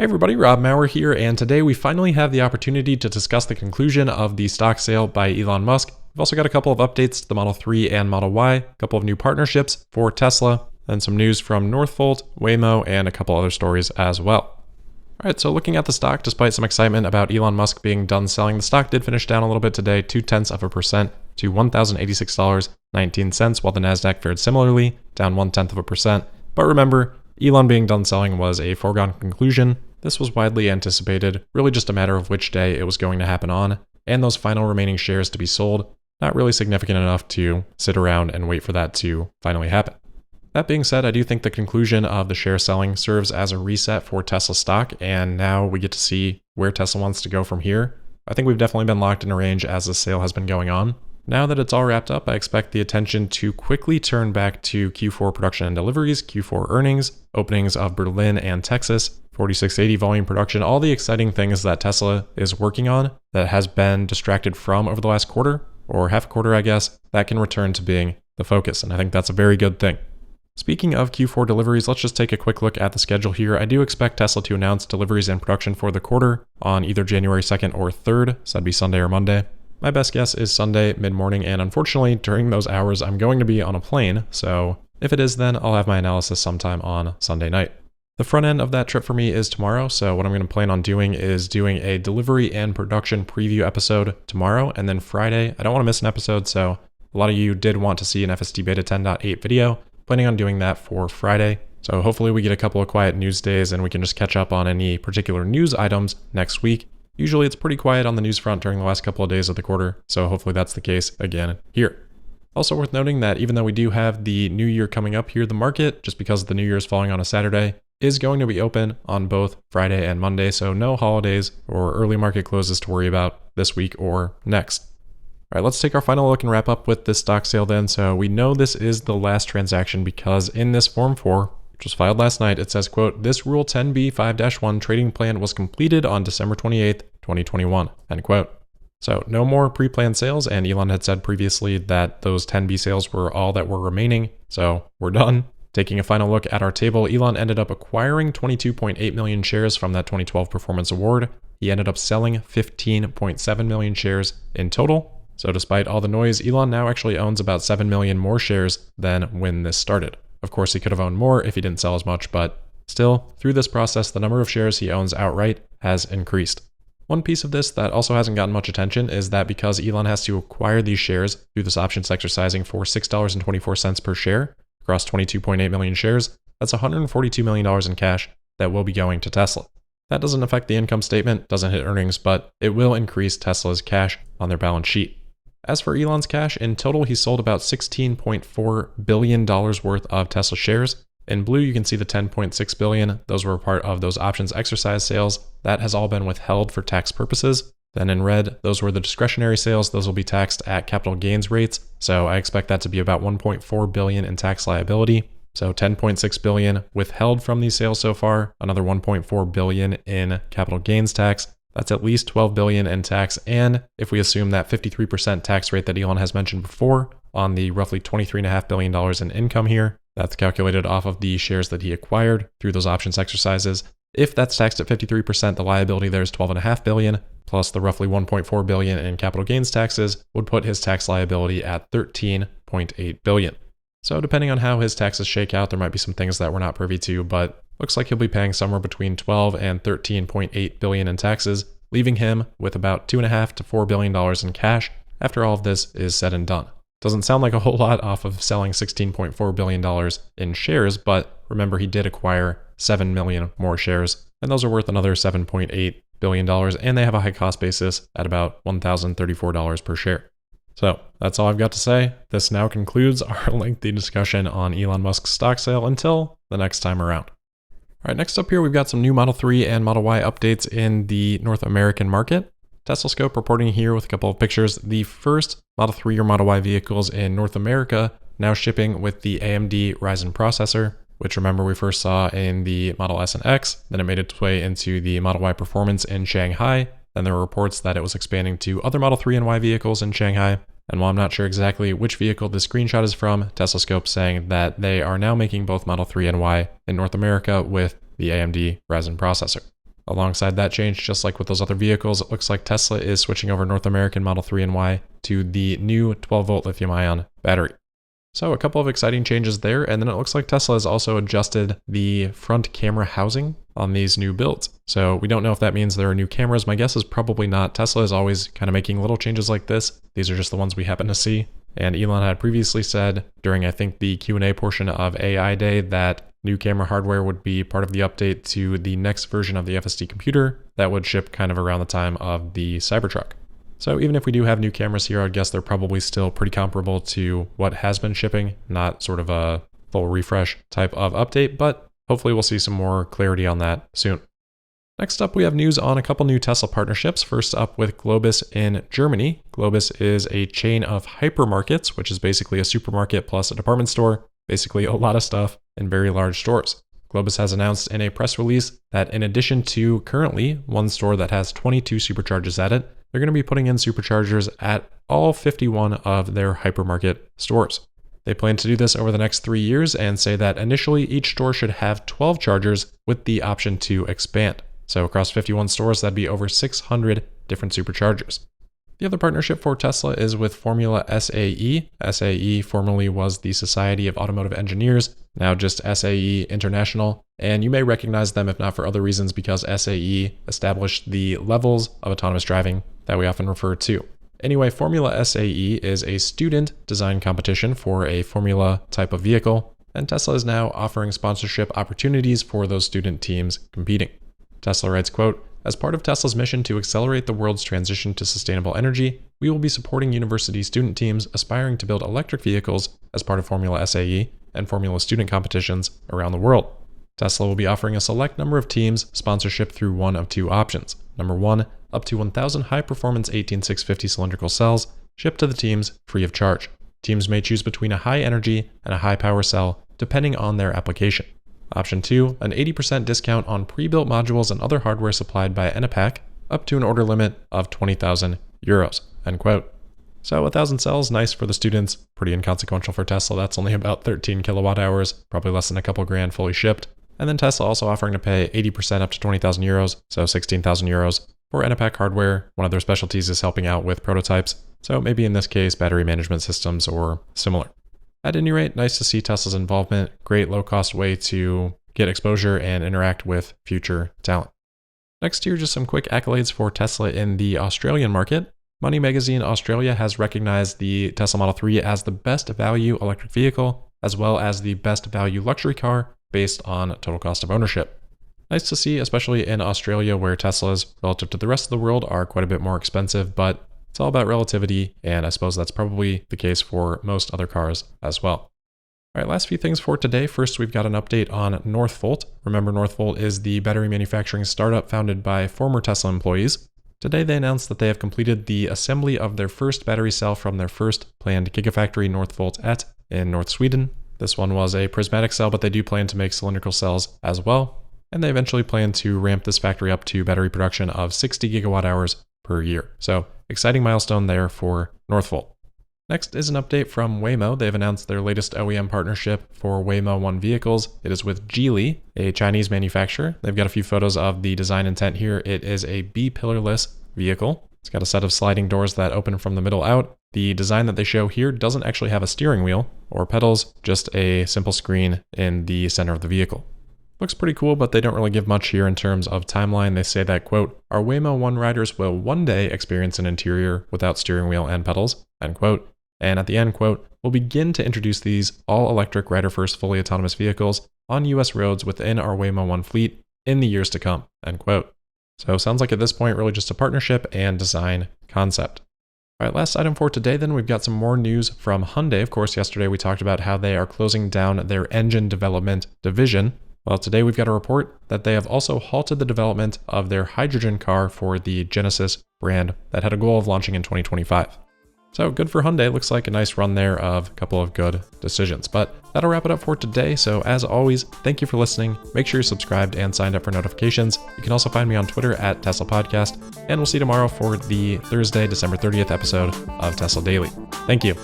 Hey everybody, Rob Maurer here, and today we finally have the opportunity to discuss the conclusion of the stock sale by Elon Musk. We've also got a couple of updates to the Model 3 and Model Y, a couple of new partnerships for Tesla, and some news from Northvolt, Waymo, and a couple other stories as well. Alright, so looking at the stock, despite some excitement about Elon Musk being done selling, the stock did finish down a little bit today, 0.2% to $1,086.19, while the Nasdaq fared similarly, down 0.1%. But remember, Elon being done selling was a foregone conclusion. This was widely anticipated, really just a matter of which day it was going to happen on, and those final remaining shares to be sold, not really significant enough to sit around and wait for that to finally happen. That being said, I do think the conclusion of the share selling serves as a reset for Tesla stock, and now we get to see where Tesla wants to go from here. I think we've definitely been locked in a range as the sale has been going on. Now that it's all wrapped up, I expect the attention to quickly turn back to Q4 production and deliveries, Q4 earnings, openings of Berlin and Texas, 4680 volume production, all the exciting things that Tesla is working on that has been distracted from over the last quarter, or half a quarter, I guess, that can return to being the focus, and I think that's a very good thing. Speaking of Q4 deliveries, let's just take a quick look at the schedule here. I do expect Tesla to announce deliveries and production for the quarter on either January 2nd or 3rd, so that'd be Sunday or Monday. My best guess is Sunday mid-morning, and unfortunately, during those hours, I'm going to be on a plane, so if it is then, I'll have my analysis sometime on Sunday night. The front end of that trip for me is tomorrow, so what I'm going to plan on doing is doing a delivery and production preview episode tomorrow, and then Friday, I don't want to miss an episode, so a lot of you did want to see an FSD Beta 10.8 video. Planning on doing that for Friday, so hopefully we get a couple of quiet news days and we can just catch up on any particular news items next week. Usually it's pretty quiet on the news front during the last couple of days of the quarter, so hopefully that's the case again here. Also worth noting that even though we do have the new year coming up here, the market, just because the new year is falling on a Saturday, is going to be open on both Friday and Monday, so no holidays or early market closes to worry about this week or next. All right, let's take our final look and wrap up with this stock sale then. So we know this is the last transaction because in this Form 4, which was filed last night, it says, quote, "This Rule 10b5-1 trading plan was completed on December 28th, 2021, end quote. So no more pre-planned sales, and Elon had said previously that those 10b sales were all that were remaining, so we're done. Taking a final look at our table, Elon ended up acquiring 22.8 million shares from that 2012 performance award. He ended up selling 15.7 million shares in total. So despite all the noise, Elon now actually owns about 7 million more shares than when this started. Of course, he could have owned more if he didn't sell as much, but still, through this process, the number of shares he owns outright has increased. One piece of this that also hasn't gotten much attention is that because Elon has to acquire these shares through this options exercising for $6.24 per share across 22.8 million shares, that's $142 million in cash that will be going to Tesla. That doesn't affect the income statement, doesn't hit earnings, but it will increase Tesla's cash on their balance sheet. As for Elon's cash, in total, he sold about $16.4 billion worth of Tesla shares. In blue, you can see the $10.6 billion. Those were part of those options exercise sales. That has all been withheld for tax purposes. Then in red, those were the discretionary sales. Those will be taxed at capital gains rates. So I expect that to be about $1.4 billion in tax liability. So $10.6 billion withheld from these sales so far, another $1.4 billion in capital gains tax. That's at least $12 billion in tax, and if we assume that 53% tax rate that Elon has mentioned before on the roughly $23.5 billion in income here, that's calculated off of the shares that he acquired through those options exercises. If that's taxed at 53%, the liability there is $12.5 billion, plus the roughly $1.4 billion in capital gains taxes would put his tax liability at $13.8 billion. So depending on how his taxes shake out, there might be some things that we're not privy to, but looks like he'll be paying somewhere between 12 and 13.8 billion in taxes, leaving him with about $2.5 to $4 billion in cash after all of this is said and done. Doesn't sound like a whole lot off of selling $16.4 billion in shares, but remember he did acquire 7 million more shares, and those are worth another $7.8 billion, and they have a high cost basis at about $1,034 per share. So that's all I've got to say. This now concludes our lengthy discussion on Elon Musk's stock sale until the next time around. All right, next up here, we've got some new Model 3 and Model Y updates in the North American market. TeslaScope reporting here with a couple of pictures. The first Model 3 or Model Y vehicles in North America now shipping with the AMD Ryzen processor, which remember we first saw in the Model S and X, then it made its way into the Model Y Performance in Shanghai. Then there were reports that it was expanding to other Model 3 and Y vehicles in Shanghai. And while I'm not sure exactly which vehicle this screenshot is from, TeslaScope saying that they are now making both Model 3 and Y in North America with the AMD Ryzen processor. Alongside that change, just like with those other vehicles, it looks like Tesla is switching over North American Model 3 and Y to the new 12-volt lithium-ion battery. So a couple of exciting changes there, and then it looks like Tesla has also adjusted the front camera housing on these new builds. So we don't know if that means there are new cameras. My guess is probably not. Tesla is always kind of making little changes like this. These are just the ones we happen to see. And Elon had previously said during, I think, the Q&A portion of AI Day that new camera hardware would be part of the update to the next version of the FSD computer that would ship kind of around the time of the Cybertruck. So even if we do have new cameras here, I'd guess they're probably still pretty comparable to what has been shipping, not sort of a full refresh type of update, but hopefully we'll see some more clarity on that soon. Next up, we have news on a couple new Tesla partnerships. First up with Globus in Germany. Globus is a chain of hypermarkets, which is basically a supermarket plus a department store, basically a lot of stuff in very large stores. Globus has announced in a press release that in addition to currently one store that has 22 superchargers at it, they're going to be putting in superchargers at all 51 of their hypermarket stores. They plan to do this over the next 3 years and say that initially each store should have 12 chargers with the option to expand. So across 51 stores, that'd be over 600 different superchargers. The other partnership for Tesla is with Formula SAE. SAE formerly was the Society of Automotive Engineers, now just SAE International. And you may recognize them if not for other reasons because SAE established the levels of autonomous driving that we often refer to. Anyway, Formula SAE is a student design competition for a Formula type of vehicle, and Tesla is now offering sponsorship opportunities for those student teams competing. Tesla writes, quote, "As part of Tesla's mission to accelerate the world's transition to sustainable energy, we will be supporting university student teams aspiring to build electric vehicles as part of Formula SAE and Formula student competitions around the world. Tesla will be offering a select number of teams sponsorship through one of two options. Number one, up to 1,000 high-performance 18650 cylindrical cells shipped to the teams free of charge. Teams may choose between a high-energy and a high-power cell depending on their application. Option 2, an 80% discount on pre-built modules and other hardware supplied by Enepac, up to an order limit of 20,000 euros, end quote. So 1,000 cells, nice for the students, pretty inconsequential for Tesla. That's only about 13 kilowatt hours, probably less than a couple grand fully shipped. And then Tesla also offering to pay 80% up to 20,000 euros, so 16,000 euros for Enepac hardware. One of their specialties is helping out with prototypes, so maybe in this case, battery management systems or similar. At any rate, nice to see Tesla's involvement. Great low-cost way to get exposure and interact with future talent. Next here, just some quick accolades for Tesla in the Australian market. Money Magazine Australia has recognized the Tesla Model 3 as the best value electric vehicle, as well as the best value luxury car based on total cost of ownership. Nice to see, especially in Australia where Teslas, relative to the rest of the world, are quite a bit more expensive, but it's all about relativity, and I suppose that's probably the case for most other cars as well. All right, last few things for today. First, we've got an update on Northvolt. Remember, Northvolt is the battery manufacturing startup founded by former Tesla employees. Today, they announced that they have completed the assembly of their first battery cell from their first planned gigafactory, Northvolt Et, in North Sweden. This one was a prismatic cell, but they do plan to make cylindrical cells as well. And they eventually plan to ramp this factory up to battery production of 60 gigawatt hours per year. So exciting milestone there for Northvolt. Next is an update from Waymo. They've announced their latest OEM partnership for Waymo One vehicles. It is with Geely, a Chinese manufacturer. They've got a few photos of the design intent here. It is a B-pillarless vehicle. It's got a set of sliding doors that open from the middle out. The design that they show here doesn't actually have a steering wheel or pedals, just a simple screen in the center of the vehicle. Looks pretty cool, but they don't really give much here in terms of timeline. They say that, quote, "Our Waymo One riders will one day experience an interior without steering wheel and pedals," end quote. And at the end, quote, "We'll begin to introduce these all-electric rider-first fully autonomous vehicles on US roads within our Waymo One fleet in the years to come," end quote. So sounds like at this point, really just a partnership and design concept. All right, last item for today then, we've got some more news from Hyundai. Of course, yesterday we talked about how they are closing down their engine development division. Well, today we've got a report that they have also halted the development of their hydrogen car for the Genesis brand that had a goal of launching in 2025. So good for Hyundai. Looks like a nice run there of a couple of good decisions. But that'll wrap it up for today. So as always, thank you for listening. Make sure you're subscribed and signed up for notifications. You can also find me on Twitter at Tesla Podcast. And we'll see you tomorrow for the Thursday, December 30th episode of Tesla Daily. Thank you.